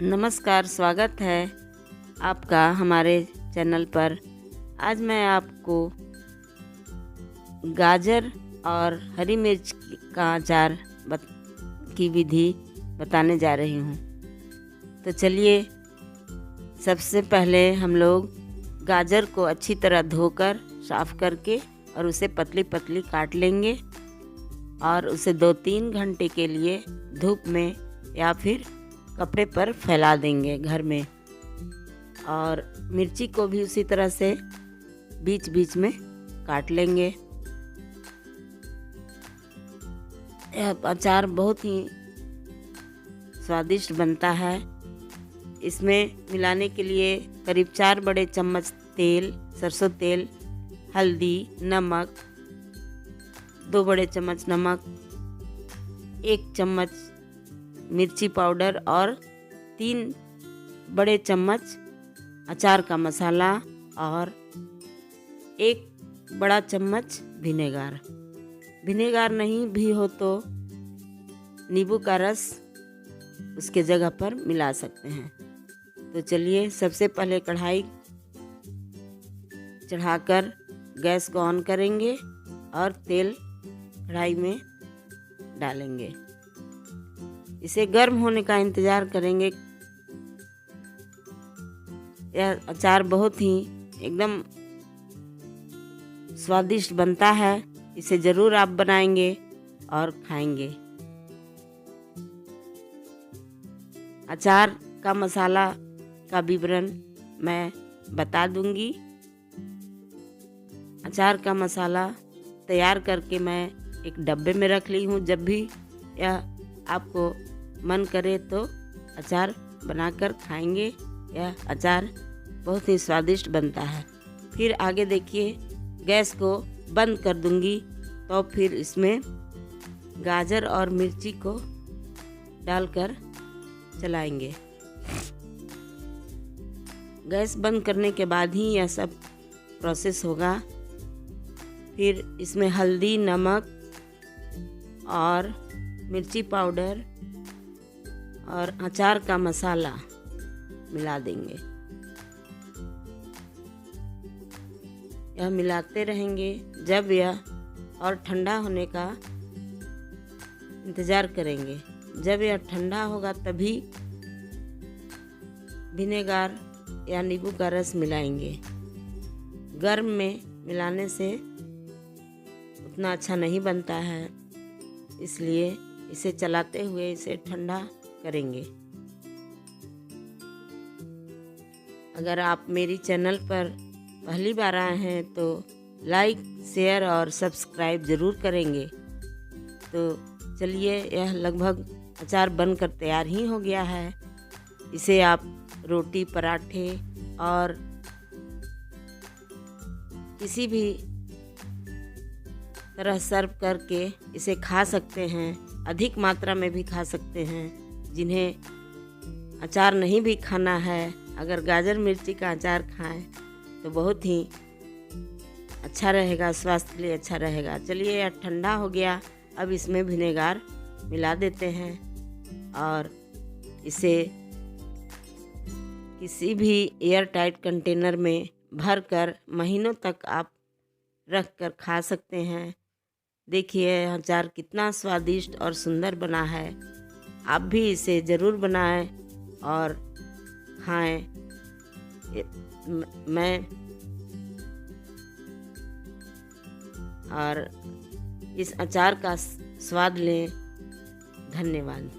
नमस्कार, स्वागत है आपका हमारे चैनल पर। आज मैं आपको गाजर और हरी मिर्च का अचार की विधि बताने जा रही हूँ। तो चलिए, सबसे पहले हम लोग गाजर को अच्छी तरह धोकर साफ़ करके और उसे पतली पतली काट लेंगे और उसे 2-3 घंटे के लिए धूप में या फिर कपड़े पर फैला देंगे घर में। और मिर्ची को भी उसी तरह से बीच बीच में काट लेंगे। यह अचार बहुत ही स्वादिष्ट बनता है। इसमें मिलाने के लिए करीब 4 बड़े चम्मच तेल, सरसों तेल, हल्दी, नमक, 2 बड़े चम्मच नमक, 1 चम्मच मिर्ची पाउडर और 3 बड़े चम्मच अचार का मसाला और 1 बड़ा चम्मच विनेगार। विनेगार नहीं भी हो तो नींबू का रस उसके जगह पर मिला सकते हैं। तो चलिए, सबसे पहले कढ़ाई चढ़ाकर गैस को ऑन करेंगे और तेल कढ़ाई में डालेंगे। इसे गर्म होने का इंतज़ार करेंगे। यह अचार बहुत ही एकदम स्वादिष्ट बनता है। इसे ज़रूर आप बनाएंगे और खाएंगे। अचार का मसाला का विवरण मैं बता दूंगी। अचार का मसाला तैयार करके मैं एक डब्बे में रख ली हूँ। जब भी यह आपको मन करे तो अचार बनाकर खाएंगे। यह अचार बहुत ही स्वादिष्ट बनता है। फिर आगे देखिए, गैस को बंद कर दूंगी तो फिर इसमें गाजर और मिर्ची को डालकर चलाएंगे। गैस बंद करने के बाद ही यह सब प्रोसेस होगा। फिर इसमें हल्दी, नमक और मिर्ची पाउडर और अचार का मसाला मिला देंगे। यह मिलाते रहेंगे। जब यह और ठंडा होने का इंतज़ार करेंगे। जब यह ठंडा होगा तभी विनेगार या नींबू का रस मिलाएंगे। गर्म में मिलाने से उतना अच्छा नहीं बनता है, इसलिए इसे चलाते हुए इसे ठंडा करेंगे। अगर आप मेरी चैनल पर पहली बार आए हैं तो लाइक, शेयर और सब्सक्राइब ज़रूर करेंगे। तो चलिए, यह लगभग अचार बनकर तैयार ही हो गया है। इसे आप रोटी, पराठे और किसी भी तरह सर्व करके इसे खा सकते हैं। अधिक मात्रा में भी खा सकते हैं। जिन्हें अचार नहीं भी खाना है, अगर गाजर मिर्ची का अचार खाएं तो बहुत ही अच्छा रहेगा, स्वास्थ्य के लिए अच्छा रहेगा। चलिए, यह ठंडा हो गया। अब इसमें विनेगार मिला देते हैं और इसे किसी भी एयर टाइट कंटेनर में भरकर महीनों तक आप रख कर खा सकते हैं। देखिए, यह अचार कितना स्वादिष्ट और सुंदर बना है। आप भी इसे ज़रूर बनाएं और खाएं। मैं और इस अचार का स्वाद लें। धन्यवाद।